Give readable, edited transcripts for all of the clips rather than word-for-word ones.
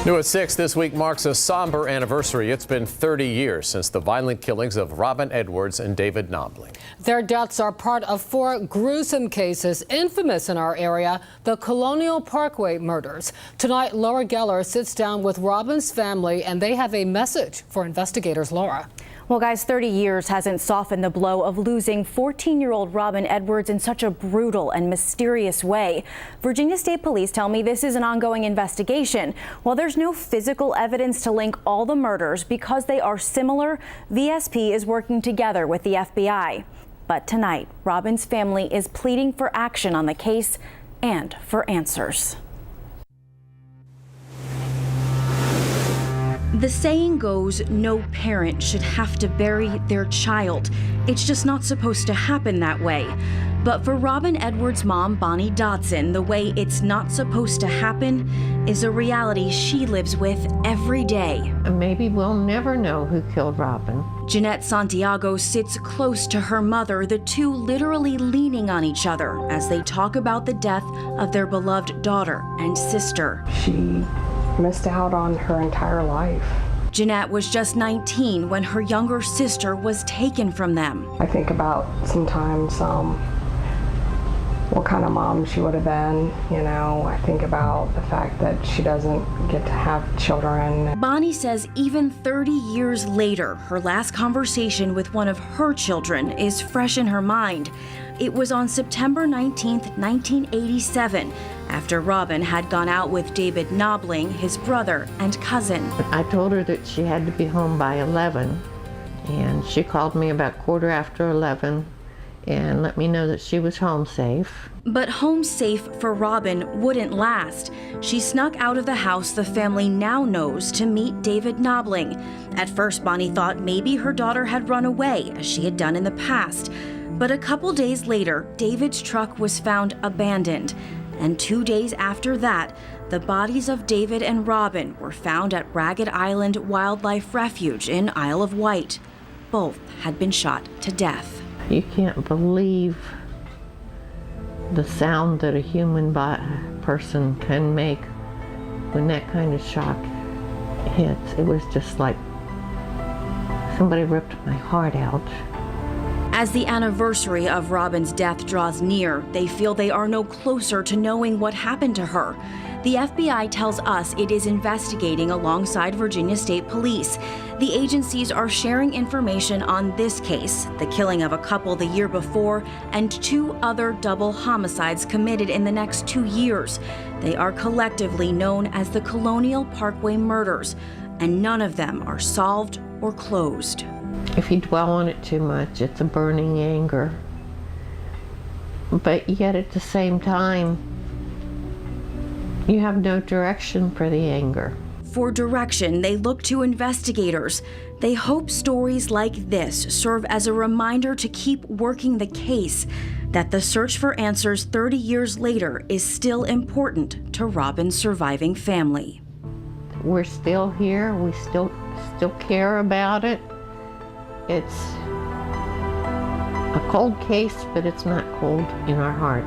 New at 6 this week marks a somber anniversary. It's been 30 years since the violent killings of Robin Edwards and David Knobling. Their deaths are part of 4 gruesome cases infamous in our area, the Colonial Parkway Murders. Tonight, Laura Geller sits down with Robin's family, and they have a message for investigators. Laura. Well, guys, 30 years hasn't softened the blow of losing 14-year-old Robin Edwards in such a brutal and mysterious way. Virginia State Police tell me this is an ongoing investigation. While there's no physical evidence to link all the murders because they are similar, VSP is working together with the FBI. But tonight, Robin's family is pleading for action on the case and for answers. The saying goes, no parent should have to bury their child. It's just not supposed to happen that way. But for Robin Edwards' mom, Bonnie Dodson, the way it's not supposed to happen is a reality she lives with every day. Maybe we'll never know who killed Robin. Jeanette Santiago sits close to her mother, the two literally leaning on each other as they talk about the death of their beloved daughter and sister. She missed out on her entire life. Jeanette was just 19 when her younger sister was taken from them. I think about sometimes what kind of mom she would have been, you know. I think about the fact that she doesn't get to have children. Bonnie says even 30 years later, her last conversation with one of her children is fresh in her mind. It was on September 19th, 1987, after Robin had gone out with David Knobling, his brother and cousin. I told her that she had to be home by 11, and she called me about 11:15 and let me know that she was home safe. But home safe for Robin wouldn't last. She snuck out of the house the family now knows to meet David Knobling. At first, Bonnie thought maybe her daughter had run away, as she had done in the past. But a couple days later, David's truck was found abandoned. And 2 days after that, the bodies of David and Robin were found at Ragged Island Wildlife Refuge in Isle of Wight. Both had been shot to death. You can't believe the sound that a human person can make when that kind of shock hits. It was just like somebody ripped my heart out. As the anniversary of Robin's death draws near, they feel they are no closer to knowing what happened to her. The FBI tells us it is investigating alongside Virginia State Police. The agencies are sharing information on this case, the killing of a couple the year before, and 2 other double homicides committed in the next 2 years. They are collectively known as the Colonial Parkway Murders, and none of them are solved or closed. If you dwell on it too much, it's a burning anger. But yet at the same time, you have no direction for the anger. For direction, they look to investigators. They hope stories like this serve as a reminder to keep working the case, that the search for answers 30 years later is still important to Robin's surviving family. We're still here. We still care about it. It's a cold case, but it's not cold in our heart.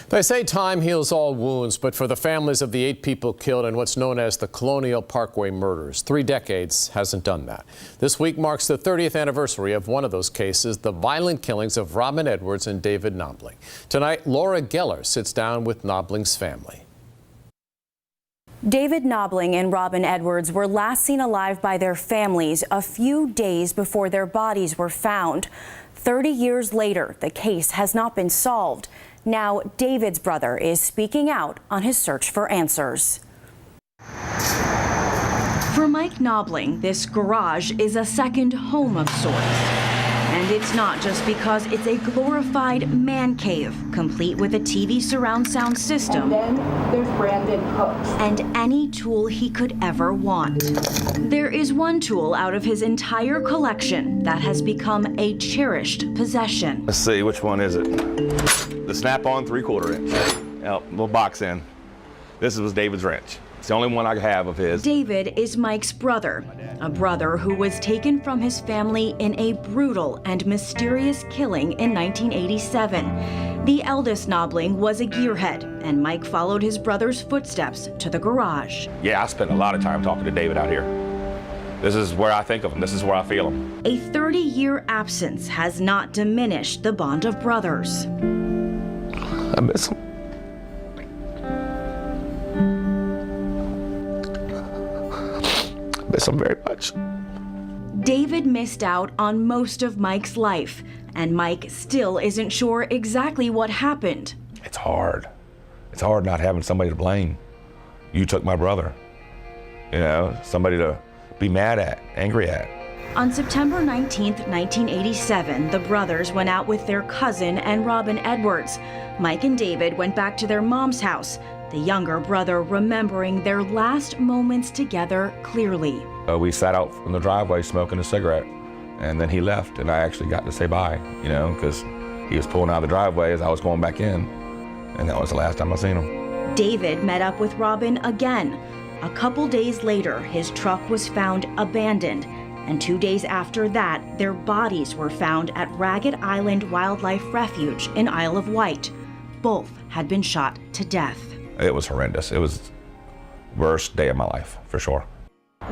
They say time heals all wounds, but for the families of the 8 people killed in what's known as the Colonial Parkway Murders, 3 decades hasn't done that. This week marks the 30th anniversary of one of those cases, the violent killings of Robin Edwards and David Knobling. Tonight, Laura Geller sits down with Knobling's family. David Knobling and Robin Edwards were last seen alive by their families a few days before their bodies were found. 30 years later, the case has not been solved. Now, David's brother is speaking out on his search for answers. For Mike Knobling, this garage is a second home of sorts. And it's not just because it's a glorified man cave, complete with a TV surround sound system. And then there's branded hooks. And any tool he could ever want. There is one tool out of his entire collection that has become a cherished possession. Let's see, which one is it? The snap-on 3/4 inch. Little box end. This was David's wrench. It's the only one I have of his. David is Mike's brother, a brother who was taken from his family in a brutal and mysterious killing in 1987. The eldest Knobling was a gearhead, and Mike followed his brother's footsteps to the garage. Yeah, I spent a lot of time talking to David out here. This is where I think of him. This is where I feel him. A 30-year absence has not diminished the bond of brothers. I miss him. Miss him very much. David missed out on most of Mike's life, and Mike still isn't sure exactly what happened. It's hard. It's hard not having somebody to blame. You took my brother. You know, somebody to be mad at, angry at. On September 19th, 1987, the brothers went out with their cousin and Robin Edwards. Mike and David went back to their mom's house, the younger brother remembering their last moments together clearly. We sat out in the driveway smoking a cigarette, and then he left, and I actually got to say bye, you know, because he was pulling out of the driveway as I was going back in, and that was the last time I seen him. David met up with Robin again. A couple days later, his truck was found abandoned, and 2 days after that, their bodies were found at Ragged Island Wildlife Refuge in Isle of Wight. Both had been shot to death. It was horrendous. It was the worst day of my life, for sure.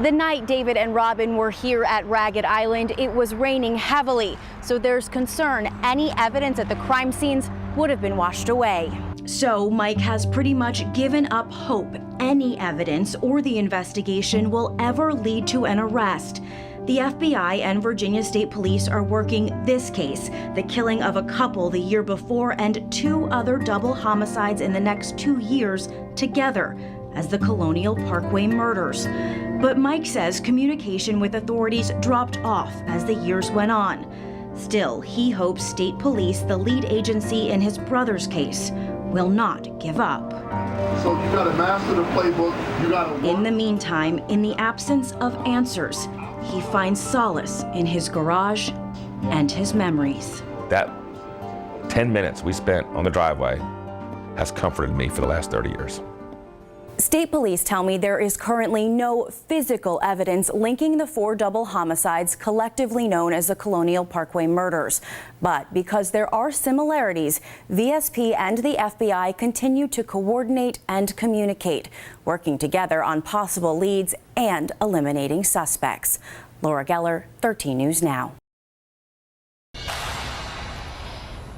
The night David and Robin were here at Ragged Island, it was raining heavily, so there's concern any evidence at the crime scenes would have been washed away. So Mike has pretty much given up hope any evidence or the investigation will ever lead to an arrest. The FBI and Virginia State Police are working this case, the killing of a couple the year before and 2 other double homicides in the next 2 years together as the Colonial Parkway Murders. But Mike says communication with authorities dropped off as the years went on. Still, he hopes state police, the lead agency in his brother's case, will not give up. So you gotta master the playbook, you gotta work. In the meantime, in the absence of answers, he finds solace in his garage and his memories. That 10 minutes we spent on the driveway has comforted me for the last 30 years. State police tell me there is currently no physical evidence linking the 4 double homicides collectively known as the Colonial Parkway Murders. But because there are similarities, VSP and the FBI continue to coordinate and communicate, working together on possible leads and eliminating suspects. Laura Geller, 13 News Now.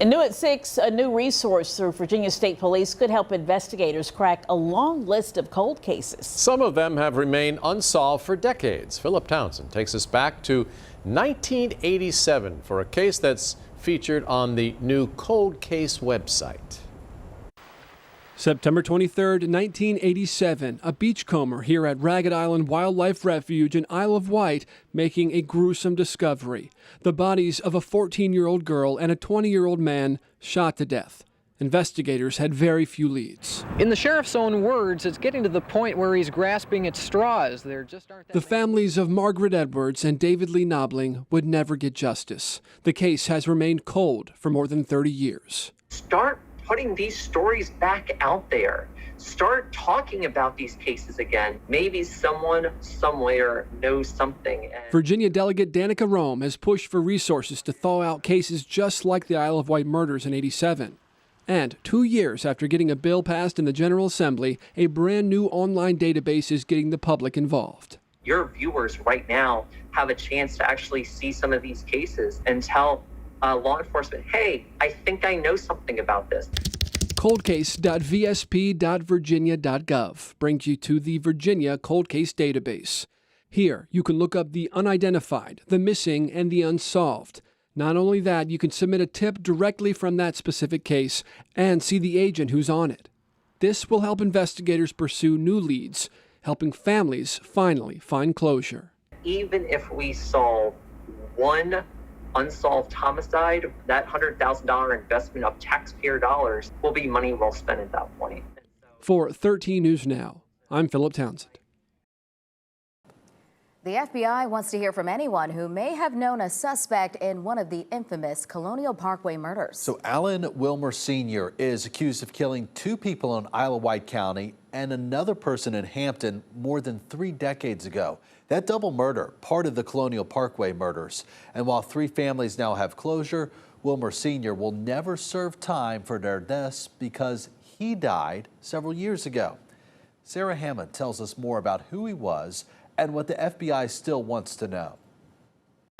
And new at 6, a new resource through Virginia State Police could help investigators crack a long list of cold cases. Some of them have remained unsolved for decades. Philip Townsend takes us back to 1987 for a case that's featured on the new Cold Case website. September 23rd, 1987, a beachcomber here at Ragged Island Wildlife Refuge in Isle of Wight making a gruesome discovery. The bodies of a 14-year-old girl and a 20-year-old man shot to death. Investigators had very few leads. In the sheriff's own words, it's getting to the point where he's grasping at straws. There just aren't that The families of Margaret Edwards and David Lee Knobling would never get justice. The case has remained cold for more than 30 years. Start putting these stories back out there. Start talking about these cases again. Maybe someone somewhere knows something. Virginia Delegate Danica Rome has pushed for resources to thaw out cases just like the Isle of Wight murders in '87. And 2 years after getting a bill passed in the General Assembly, a brand new online database is getting the public involved. Your viewers right now have a chance to actually see some of these cases and tell law enforcement, hey, I think I know something about this. Coldcase.vsp.virginia.gov brings you to the Virginia Cold Case Database. Here, you can look up the unidentified, the missing, and the unsolved. Not only that, you can submit a tip directly from that specific case and see the agent who's on it. This will help investigators pursue new leads, helping families finally find closure. Even if we solve one unsolved homicide, that $100,000 investment of taxpayer dollars will be money well spent at that point. For 13 News Now, I'm Philip Townsend. The FBI wants to hear from anyone who may have known a suspect in one of the infamous Colonial Parkway murders. So Alan Wilmer Sr. is accused of killing 2 people in Isle of Wight County and another person in Hampton more than 3 decades ago. That double murder, part of the Colonial Parkway murders. And while 3 families now have closure, Wilmer Sr. will never serve time for their deaths because he died several years ago. Sarah Hammond tells us more about who he was and what the FBI still wants to know.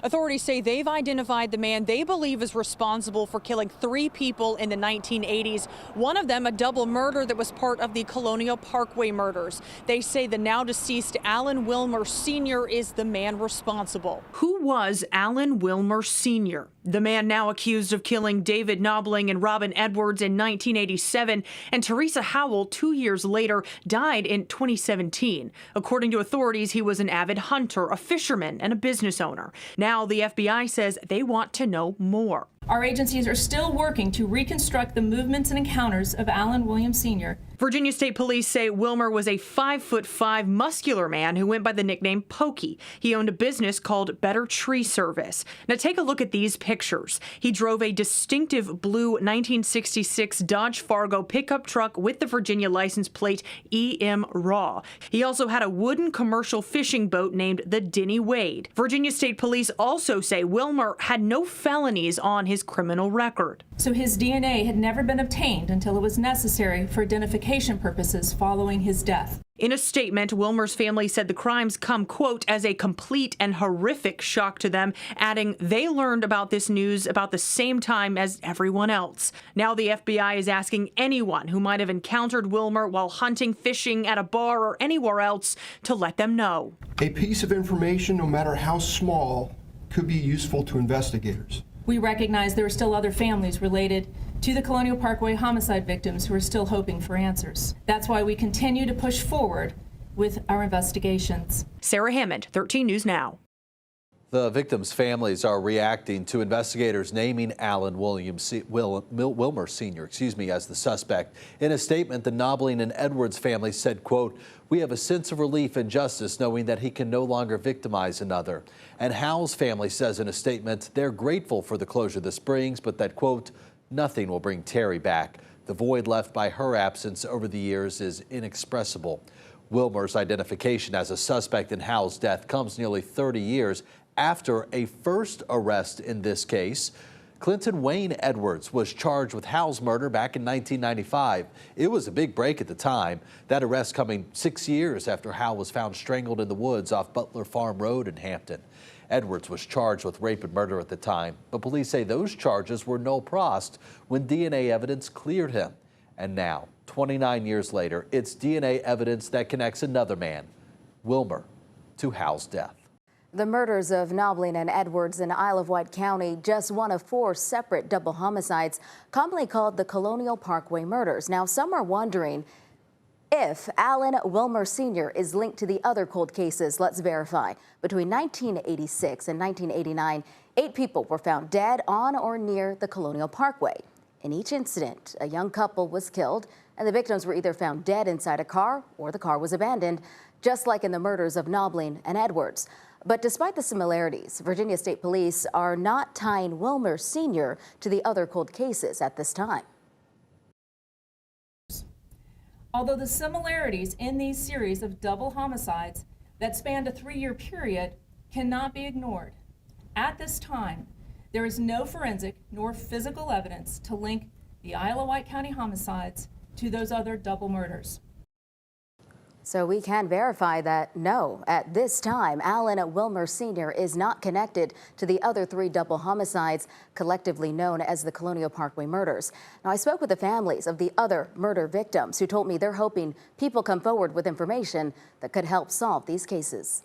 Authorities say they've identified the man they believe is responsible for killing 3 people in the 1980s. One of them a double murder that was part of the Colonial Parkway murders. They say the now deceased Alan Wilmer Sr. is the man responsible. Who was Alan Wilmer Sr.? The man now accused of killing David Knobling and Robin Edwards in 1987 and Teresa Howell 2 years later died in 2017. According to authorities, he was an avid hunter, a fisherman, and a business owner. Now the FBI says they want to know more. Our agencies are still working to reconstruct the movements and encounters of Alan Williams Sr. Virginia State Police say Wilmer was a 5'5" muscular man who went by the nickname Pokey. He owned a business called Better Tree Service. Now take a look at these pictures. He drove a distinctive blue 1966 Dodge Fargo pickup truck with the Virginia license plate EM Raw. He also had a wooden commercial fishing boat named the Denny Wade. Virginia State Police also say Wilmer had no felonies on his criminal record. So his DNA had never been obtained until it was necessary for identification purposes following his death. In a statement, Wilmer's family said the crimes come, quote, as a complete and horrific shock to them, adding they learned about this news about the same time as everyone else. Now the FBI is asking anyone who might have encountered Wilmer while hunting, fishing, at a bar, or anywhere else to let them know. A piece of information, no matter how small, could be useful to investigators. We recognize there are still other families related to the Colonial Parkway homicide victims who are still hoping for answers. That's why we continue to push forward with our investigations. Sarah Hammond, 13 News Now. The victims' families are reacting to investigators naming Alan Wilmer Sr. As the suspect. In a statement, the Knobling and Edwards family said, quote, "We have a sense of relief and justice knowing that he can no longer victimize another." And Howell's family says in a statement they're grateful for the closure this brings, but that, quote, "Nothing will bring Terry back. The void left by her absence over the years is inexpressible." Wilmer's identification as a suspect in Howell's death comes nearly 30 years after a first arrest in this case. Clinton Wayne Edwards was charged with Howell's murder back in 1995. It was a big break at the time. That arrest coming 6 years after Howell was found strangled in the woods off Butler Farm Road in Hampton. Edwards was charged with rape and murder at the time, but police say those charges were no prost when DNA evidence cleared him. And now, 29 years later, it's DNA evidence that connects another man, Wilmer, to Howell's death. The murders of Knobling and Edwards in Isle of Wight County, just one of 4 separate double homicides, commonly called the Colonial Parkway Murders. Now, some are wondering if Alan Wilmer Sr. is linked to the other cold cases. Let's verify. Between 1986 and 1989, 8 people were found dead on or near the Colonial Parkway. In each incident, a young couple was killed, and the victims were either found dead inside a car or the car was abandoned, just like in the murders of Knobling and Edwards. But despite the similarities, Virginia State Police are not tying Wilmer Sr. to the other cold cases at this time. Although the similarities in these series of double homicides that spanned a 3-year period cannot be ignored, at this time, there is no forensic nor physical evidence to link the Isle of Wight County homicides to those other double murders. So we can verify that, no, at this time, Alan Wilmer Sr. is not connected to the other 3 double homicides, collectively known as the Colonial Parkway Murders. Now, I spoke with the families of the other murder victims who told me they're hoping people come forward with information that could help solve these cases.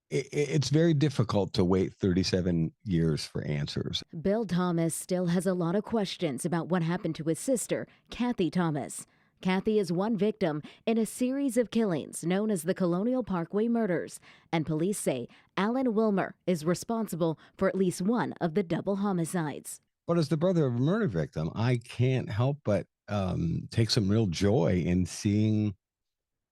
It's very difficult to wait 37 years for answers. Bill Thomas still has a lot of questions about what happened to his sister, Kathy Thomas. Kathy is one victim in a series of killings known as the Colonial Parkway Murders, and police say Alan Wilmer is responsible for at least one of the double homicides. But as the brother of a murder victim, I can't help but take some real joy in seeing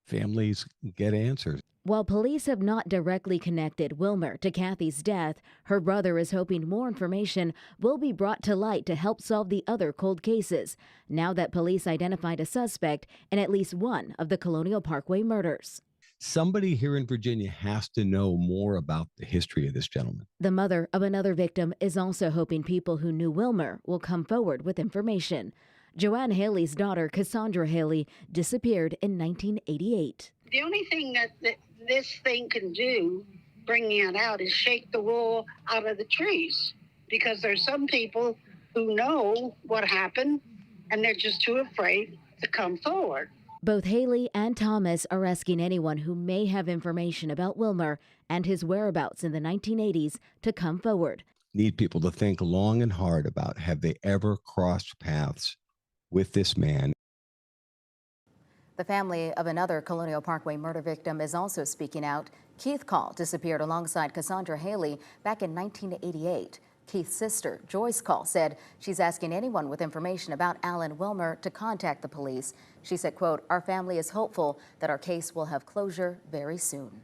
families get answers. While police have not directly connected Wilmer to Kathy's death, her brother is hoping more information will be brought to light to help solve the other cold cases, now that police identified a suspect in at least one of the Colonial Parkway murders. Somebody here in Virginia has to know more about the history of this gentleman. The mother of another victim is also hoping people who knew Wilmer will come forward with information. Joanne Haley's daughter, Cassandra Haley, disappeared in 1988. The only thing that this thing can do, bringing it out, is shake the wool out of the trees. Because there's some people who know what happened, and they're just too afraid to come forward. Both Haley and Thomas are asking anyone who may have information about Wilmer and his whereabouts in the 1980s to come forward. Need people to think long and hard about, have they ever crossed paths with this man? The family of another Colonial Parkway murder victim is also speaking out. Keith Call disappeared alongside Cassandra Haley back in 1988. Keith's sister, Joyce Call, said she's asking anyone with information about Alan Wilmer to contact the police. She said, quote, "Our family is hopeful that our case will have closure very soon."